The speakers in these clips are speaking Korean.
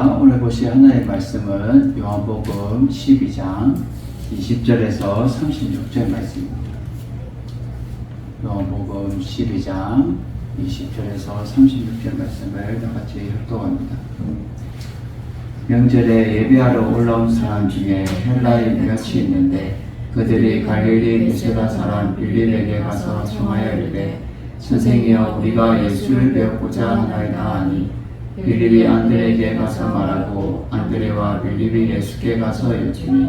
오늘 보실 하나의 말씀은 요한복음 12장 20절에서 36절 말씀입니다. 요한복음 12장 20절에서 36절 말씀을 다 같이 합독합니다. 명절에 예배하러 올라온 사람 중에 헬라인 몇이 있는데 그들이 갈릴리 베세다 사람 빌립에게 가서 청하여 이르되 선생이여 우리가 예수를 배우고자 하나이다 하니 빌립이 안드레에게 가서 말하고 안드레와 빌립이 예수께 가서 여쭈니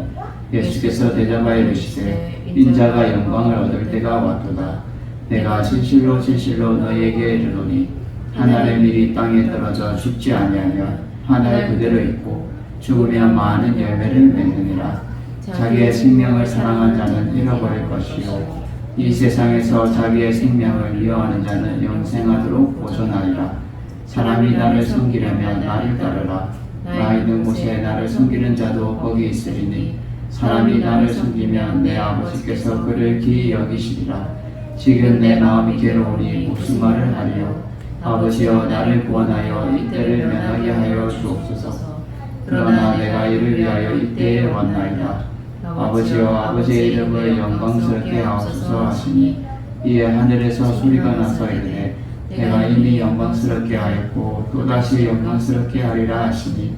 예수께서 대답하여 이르시되 인자가 영광을 얻을 때가 왔도다. 내가 진실로 진실로 너희에게 이르노니 한 알의 밀이 땅에 떨어져 죽지 아니하면 한 알 그대로 있고 죽으면 많은 열매를 맺느니라. 자기의 생명을 사랑한 자는 잃어버릴 것이요 이 세상에서 자기의 생명을 이어하는 자는 영생하도록 보존하리라. 사람이 나를 섬기려면 나를 따르라. 나 있는 곳에 나를 섬기는 자도 거기 있으리니 사람이 나를 섬기면 내 아버지께서 그를 기이 여기시리라. 지금 내 마음이 괴로우니 무슨 말을 하리요. 아버지여 나를 구원하여 이때를 면하게 하여 주옵소서. 그러나 내가 이를 위하여 이때에 왔나이다. 아버지여 아버지의 이름을 영광스럽게 하옵소서 하시니 이에 하늘에서 소리가 나서 이르되 내가 이미 영광스럽게 하였고 또다시 영광스럽게 하리라 하시니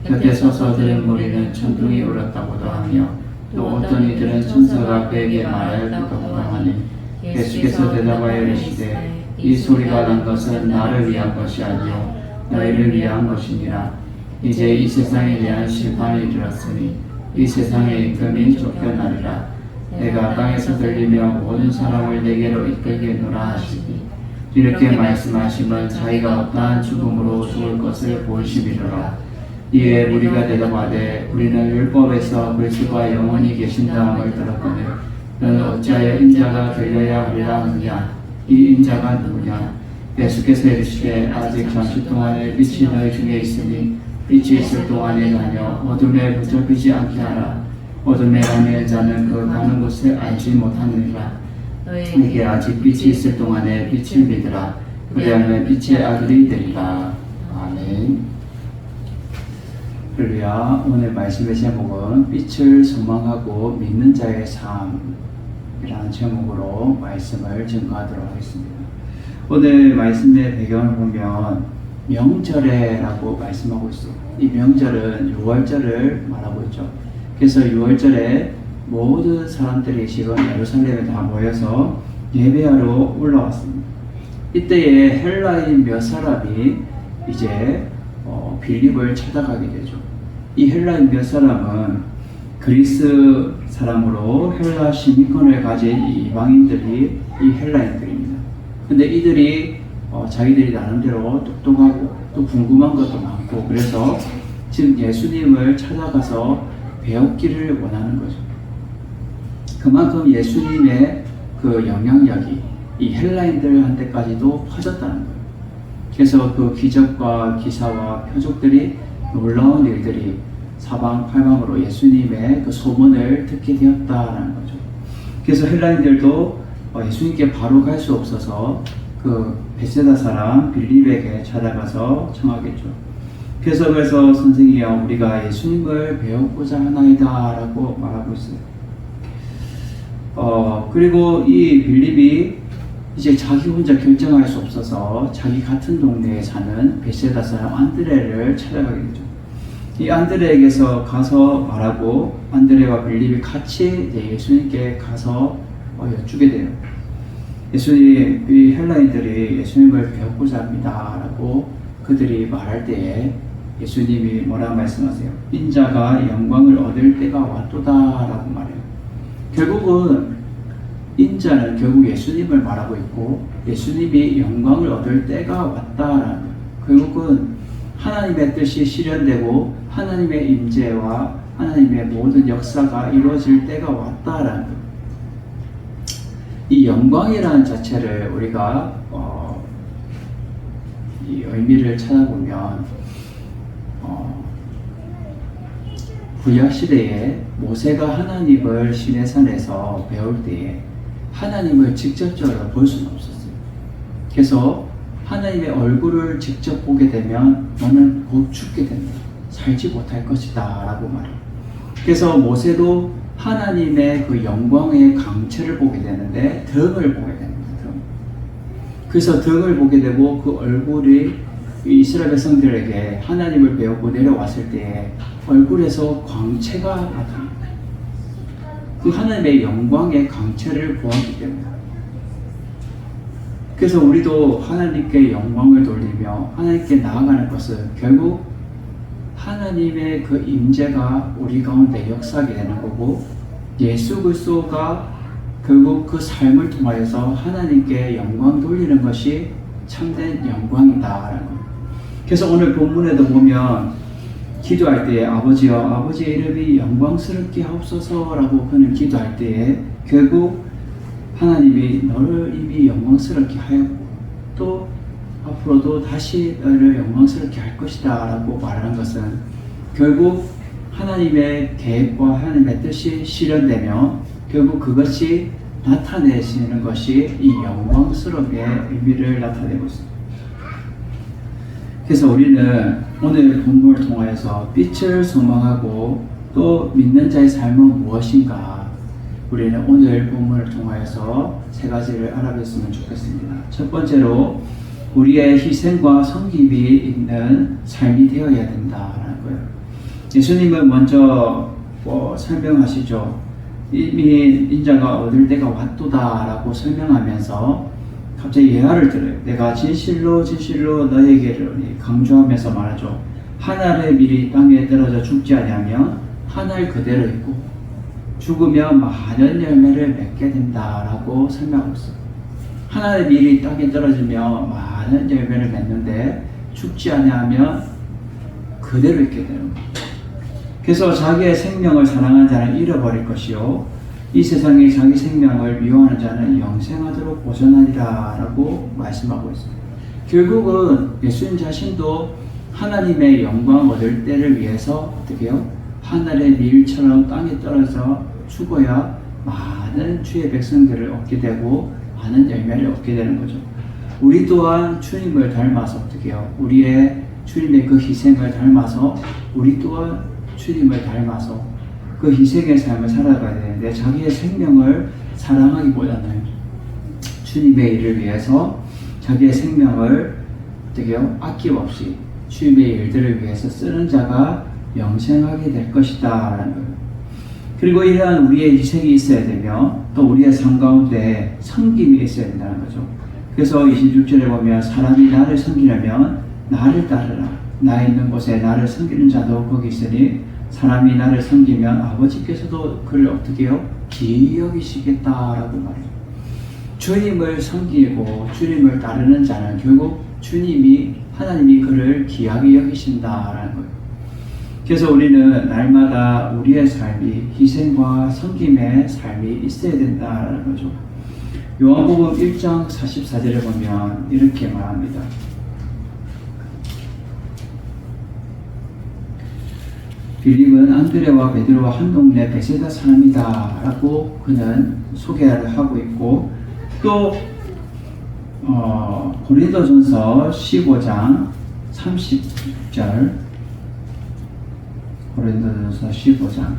곁에 서서 들은 무리는 천둥이 울었다고도 하며 또 어떤 이들은 천사가 그에게 말하였다고도 하니 예수께서 대답하여 이르시되 이 소리가 난 것은 나를 위한 것이 아니요 너희를 위한 것이니라. 이제 이 세상에 대한 심판이 이르렀으니 이 세상의 임금이 쫓겨나리라. 내가 땅에서 들리며 모든 사람을 내게로 이끌겠노라 하시니 이렇게 말씀하시면 자기가 어떠한 죽음으로 죽을 것을 보이심이로라. 이에 우리가 대답하되 우리는 율법에서 그리스도가 영원히 계신다함을 들었거늘 너는 어찌하여 인자가 들려야 하리라 하느냐. 이 인자가 누구냐. 예수께서 이르시되 아직 잠시 동안에 빛이 너희 중에 있으니 빛이 있을 동안에 다녀 어둠에 붙잡히지 않게 하라. 어둠에 다니는 자는 그 가는 곳을 알지 못하느니라. 너에게 아직 빛이 있을 동안에 빛을 믿으라. 그리하면 빛의 아들이 되리라. 아멘. 할렐루야. 오늘 말씀의 제목은 빛을 소망하고 믿는 자의 삶이라는 제목으로 말씀을 증거하도록 하겠습니다. 오늘 말씀의 배경을 보면 명절에라고 말씀하고 있어요. 이 명절은 6월절을 말하고 있죠. 그래서 6월절에 모든 사람들이 지금 예루살렘에 다 모여서 예배하러 올라왔습니다. 이때에 헬라인 몇 사람이 이제 빌립을 찾아가게 되죠. 이 헬라인 몇 사람은 그리스 사람으로 헬라 시민권을 가진 이 이방인들이 이 헬라인들입니다. 근데 이들이 자기들이 나름대로 똑똑하고 또 궁금한 것도 많고 그래서 지금 예수님을 찾아가서 배우기를 원하는 거죠. 그만큼 예수님의 그 영향력이 이 헬라인들한테까지도 퍼졌다는 거예요. 그래서 그 기적과 기사와 표적들이 놀라운 일들이 사방팔방으로 예수님의 그 소문을 듣게 되었다라는 거죠. 그래서 헬라인들도 예수님께 바로 갈 수 없어서 그 베세다 사람 빌립에게 찾아가서 청하겠죠. 그래서 선생이여 우리가 예수님을 배우고자 하나이다 라고 말하고 있어요. 그리고 이 빌립이 이제 자기 혼자 결정할 수 없어서 자기 같은 동네에 사는 베세다 사람 안드레를 찾아가게 되죠. 이 안드레에게서 가서 말하고 안드레와 빌립이 같이 예수님께 가서 여쭈게 돼요. 예수님, 이 헬라인들이 예수님을 배우고자 합니다 라고 그들이 말할 때에 예수님이 뭐라 말씀하세요? 인자가 영광을 얻을 때가 왔도다 라고 말해요. 결국은 인자는 결국 예수님을 말하고 있고 예수님이 영광을 얻을 때가 왔다라는 거예요. 결국은 하나님의 뜻이 실현되고 하나님의 임재와 하나님의 모든 역사가 이루어질 때가 왔다라는 거예요. 이 영광이라는 자체를 우리가 이 의미를 찾아보면 구약 시대에 모세가 하나님을 시내산에서 배울 때에 하나님을 직접적으로 볼 수는 없었어요. 그래서 하나님의 얼굴을 직접 보게 되면 너는 곧 죽게 된다. 살지 못할 것이다 라고 말해요. 그래서 모세도 하나님의 그 영광의 강체를 보게 되는데 등을 보게 됩니다. 그래서 등을 보게 되고 그 얼굴이 이스라엘 백성들에게 하나님을 배우고 내려왔을 때에 얼굴에서 광채가 나타납니다. 그 하나님의 영광의 강체를 보았기 때문에. 그래서 우리도 하나님께 영광을 돌리며 하나님께 나아가는 것은 결국 하나님의 그 임재가 우리 가운데 역사하게 되는 거고, 예수 그리스도가 결국 그 삶을 통하여서 하나님께 영광 돌리는 것이 참된 영광이다라는 거예요. 그래서 오늘 본문에도 보면 기도할 때에 아버지여 아버지의 이름이 영광스럽게 하옵소서라고 그는 기도할 때에 결국 하나님이 너를 이미 영광스럽게 하였고 또 앞으로도 다시 너를 영광스럽게 할 것이다 라고 말하는 것은 결국 하나님의 계획과 하나님의 뜻이 실현되며 결국 그것이 나타내시는 것이 이 영광스럽게 의미를 나타내고 있습니다. 그래서 우리는 오늘 본문을 통하여서 빛을 소망하고 또 믿는 자의 삶은 무엇인가, 우리는 오늘 본문을 통하여서 세 가지를 알아봤으면 좋겠습니다. 첫 번째로 우리의 희생과 섬김이 있는 삶이 되어야 된다는 거예요. 예수님은 먼저 설명하시죠. 이미 인자가 얻을 때가 왔도다라고 설명하면서 갑자기 예화를 들어요. 내가 진실로 진실로 너에게를 강조하면서 말하죠. 한 알의 밀이 땅에 떨어져 죽지 아니하면 한 알 그대로 있고 죽으면 많은 열매를 맺게 된다라고 설명하고 있어요. 한 알의 밀이 땅에 떨어지면 많은 열매를 맺는데 죽지 아니하면 그대로 있게 되는 거예요. 그래서 자기의 생명을 사랑하는 자는 잃어버릴 것이요 이 세상에 자기 생명을 미워하는 자는 영생하도록 보존하리라 라고 말씀하고 있습니다. 결국은 예수님 자신도 하나님의 영광 얻을 때를 위해서 어떻게 해요? 하늘의 밀처럼 땅에 떨어져 죽어야 많은 주의 백성들을 얻게 되고 많은 열매를 얻게 되는 거죠. 우리 또한 주님을 닮아서 어떻게 해요? 우리의 주님의 그 희생을 닮아서 우리 또한 주님을 닮아서 그 희생의 삶을 살아가야 되는데 자기의 생명을 사랑하기보다는 주님의 일을 위해서 자기의 생명을 어떻게 해요? 아낌없이 주님의 일들을 위해서 쓰는 자가 영생하게 될 것이다 라는 거예요. 그리고 이러한 우리의 희생이 있어야 되며 또 우리의 삶 가운데 섬김이 있어야 된다는 거죠. 그래서 26절에 보면 사람이 나를 섬기려면 나를 따르라. 나 있는 곳에 나를 섬기는 자도 거기 있으니 사람이 나를 섬기면 아버지께서도 그를 어떻게 해요? 기이 여기시겠다라고 말해요. 주님을 섬기고 주님을 따르는 자는 결국 하나님이 그를 귀하게 여기신다라는 거예요. 그래서 우리는 날마다 우리의 삶이 희생과 섬김의 삶이 있어야 된다는 거죠. 요한복음 1장 44절에 보면 이렇게 말합니다. 빌립은 안드레와 베드로와 한 동네 베세다 사람이다 라고 그는 소개를 하고 있고 또 고린도전서 15장 30절 고린도전서 15장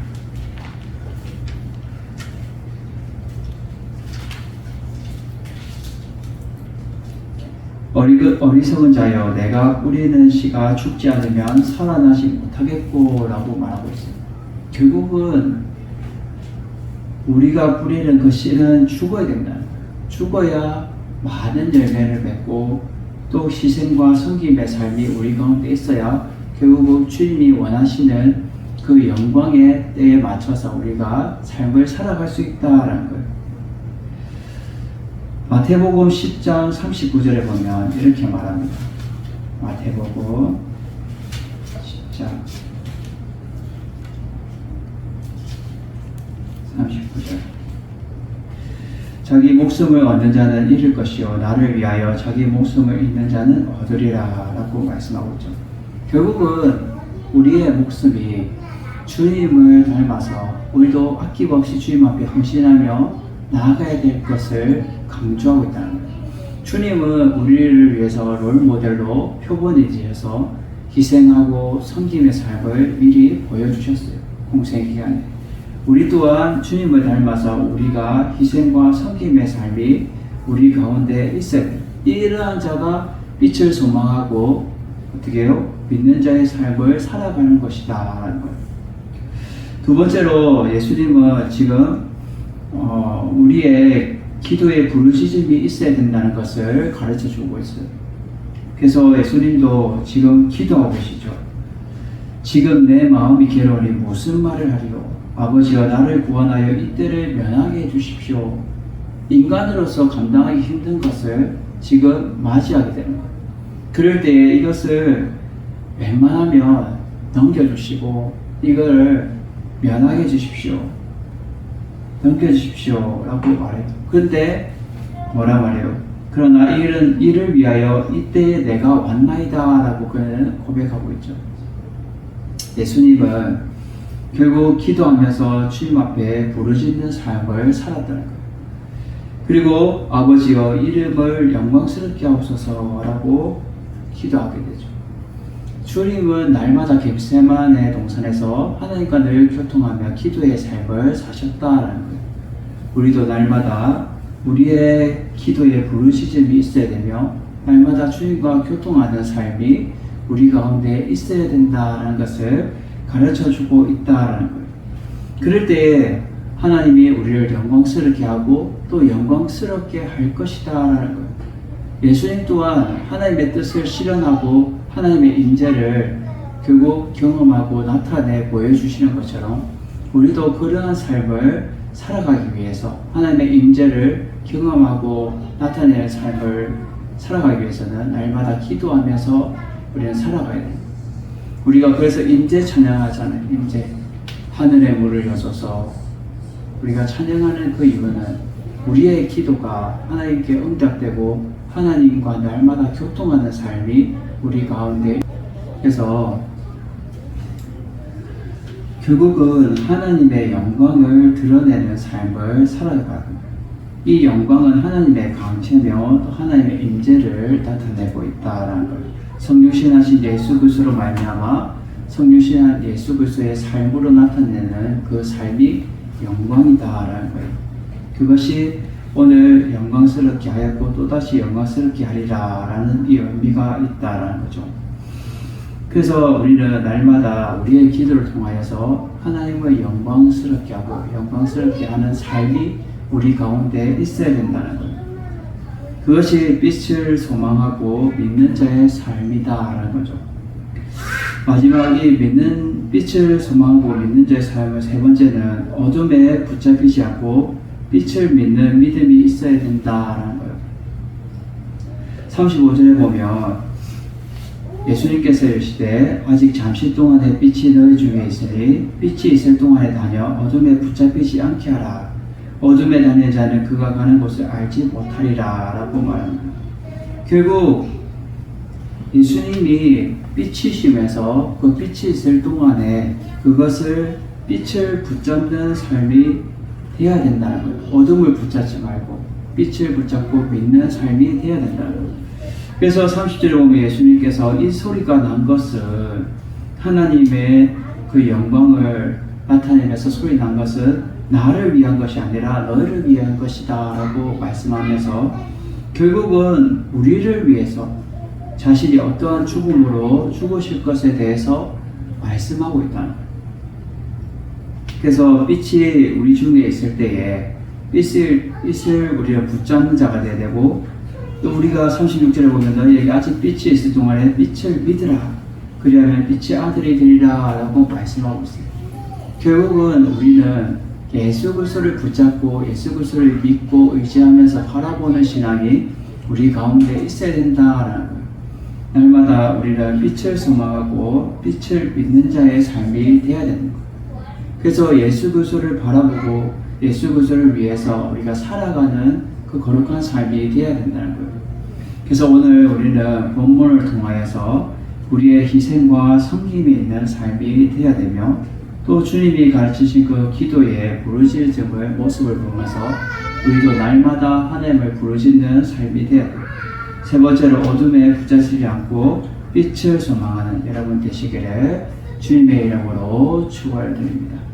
어리석은 자여 내가 뿌리는 씨가 죽지 않으면 살아나지 못하겠고 라고 말하고 있습니다. 결국은 우리가 뿌리는 그 씨는 죽어야 된다. 죽어야 많은 열매를 맺고 또 희생과 섬김의 삶이 우리 가운데 있어야 결국 주님이 원하시는 그 영광의 때에 맞춰서 우리가 삶을 살아갈 수 있다라는 거예요. 마태복음 10장 39절에 보면 이렇게 말합니다. 마태복음 10장 39절 자기 목숨을 얻는 자는 잃을 것이요 나를 위하여 자기 목숨을 잃는 자는 얻으리라 라고 말씀하고 있죠. 결국은 우리의 목숨이 주님을 닮아서 우리도 아낌없이 주님 앞에 헌신하며 나아가야 될 것을 강조하고 있다는 거예요. 주님은 우리를 위해서 롤모델로 표본이 되어서 희생하고 섬김의 삶을 미리 보여주셨어요. 공생 기간에. 우리 또한 주님을 닮아서 우리가 희생과 섬김의 삶이 우리 가운데 있어야 돼요. 이러한 자가 빛을 소망하고 어떻게 해요? 믿는 자의 삶을 살아가는 것이다 라는 거예요. 두 번째로 예수님은 지금 우리의 기도에 부르짖음이 있어야 된다는 것을 가르쳐 주고 있어요. 그래서 예수님도 지금 기도하고 계시죠. 지금 내 마음이 괴로우니 무슨 말을 하리요? 아버지여 나를 구원하여 이때를 면하게 해주십시오. 인간으로서 감당하기 힘든 것을 지금 맞이하게 되는 거예요. 그럴 때 이것을 웬만하면 넘겨주시고 이걸 면하게 해주십시오. 넘겨주십시오 라고 말해요. 그런데 뭐라 말해요? 그러나 이를 위하여 이때에 내가 왔나이다 라고 그는 고백하고 있죠. 예수님은 결국 기도하면서 주님 앞에 부르짖는 삶을 살았다는 거예요. 그리고 아버지여 이름을 영광스럽게 하옵소서 라고 기도하게 되죠. 주님은 날마다 겟세마네 동산에서 하나님과 늘 교통하며 기도의 삶을 사셨다라는 거예요. 우리도 날마다 우리의 기도에 부르짖음이 있어야 되며 날마다 주님과 교통하는 삶이 우리 가운데 있어야 된다는 것을 가르쳐주고 있다는 거예요. 그럴 때 하나님이 우리를 영광스럽게 하고 또 영광스럽게 할 것이다 라는 거예요. 예수님 또한 하나님의 뜻을 실현하고 하나님의 임재를 결국 경험하고 나타내 보여주시는 것처럼 우리도 그러한 삶을 살아가기 위해서 하나님의 임재를 경험하고 나타내는 삶을 살아가기 위해서는 날마다 기도하면서 우리는 살아가야 됩니다. 우리가 그래서 임재 찬양하잖아요. 임재. 하늘의 문을 여셔서 우리가 찬양하는 그 이유는 우리의 기도가 하나님께 응답되고 하나님과 날마다 교통하는 삶이 우리 가운데. 그래서 결국은 하나님의 영광을 드러내는 삶을 살아가야 합니다. 이 영광은 하나님의 강체며 또 하나님의 임재를 나타내고 있다라는 거예요. 성육신하신 예수 그리스도로 말미암아 성육신한 예수 그리스도의 삶으로 나타내는 그 삶이 영광이다라는 거예요. 그것이 오늘 영광스럽게 하였고 또다시 영광스럽게 하리라라는 이 의미가 있다라는 거죠. 그래서 우리는 날마다 우리의 기도를 통하여서 하나님을 영광스럽게 하고 영광스럽게 하는 삶이 우리 가운데 있어야 된다는 거예요. 그것이 빛을 소망하고 믿는 자의 삶이다라는 거죠. 마지막이 빛을 소망하고 믿는 자의 삶을 세 번째는 어둠에 붙잡히지 않고 빛을 믿는 믿음이 있어야 된다라는 거예요. 35절에 보면 예수님께서 이르시되 아직 잠시 동안의 빛이 너희 중에 있으니 빛이 있을 동안에 다녀 어둠에 붙잡히지 않게 하라. 어둠에 다니는 자는 그가 가는 곳을 알지 못하리라 라고 말합니다. 결국 예수님이 빛이시면서 그 빛이 있을 동안에 그것을 빛을 붙잡는 삶이 되어야 된다는 거예요. 어둠을 붙잡지 말고 빛을 붙잡고 믿는 삶이 되어야 된다는 거예요. 그래서 30절에 보면 예수님께서 이 소리가 난 것은 하나님의 그 영광을 나타내면서 소리 난 것은 나를 위한 것이 아니라 너희를 위한 것이다 라고 말씀하면서 결국은 우리를 위해서 자신이 어떠한 죽음으로 죽으실 것에 대해서 말씀하고 있다는 거예요. 그래서 빛이 우리 중에 있을 때에 빛을 우리가 붙잡는 자가 되어야 되고 또 우리가 36절에 보면 너희에게 아직 빛이 있을 동안에 빛을 믿으라. 그리하면 빛의 아들이 되리라 라고 말씀하고 있어요. 결국은 우리는 예수 그리스도를 붙잡고 예수 그리스도를 믿고 의지하면서 바라보는 신앙이 우리 가운데 있어야 된다라는 거예요. 날마다 우리는 빛을 소망하고 빛을 믿는 자의 삶이 되어야 되는 거예요. 그래서 예수 그리스도를 바라보고 예수 그리스도를 위해서 우리가 살아가는 그 거룩한 삶이 되어야 된다는 거예요. 그래서 오늘 우리는 본문을 통하여서 우리의 희생과 섬김이 있는 삶이 되어야 되며 또 주님이 가르치신 그 기도의 부르짖음의 모습을 보면서 우리도 날마다 하나님을 부르짖는 삶이 되어야 돼요. 세 번째로 어둠에 붙잡히지 않고 빛을 소망하는 여러분 되시기를 주님의 이름으로 축원드립니다.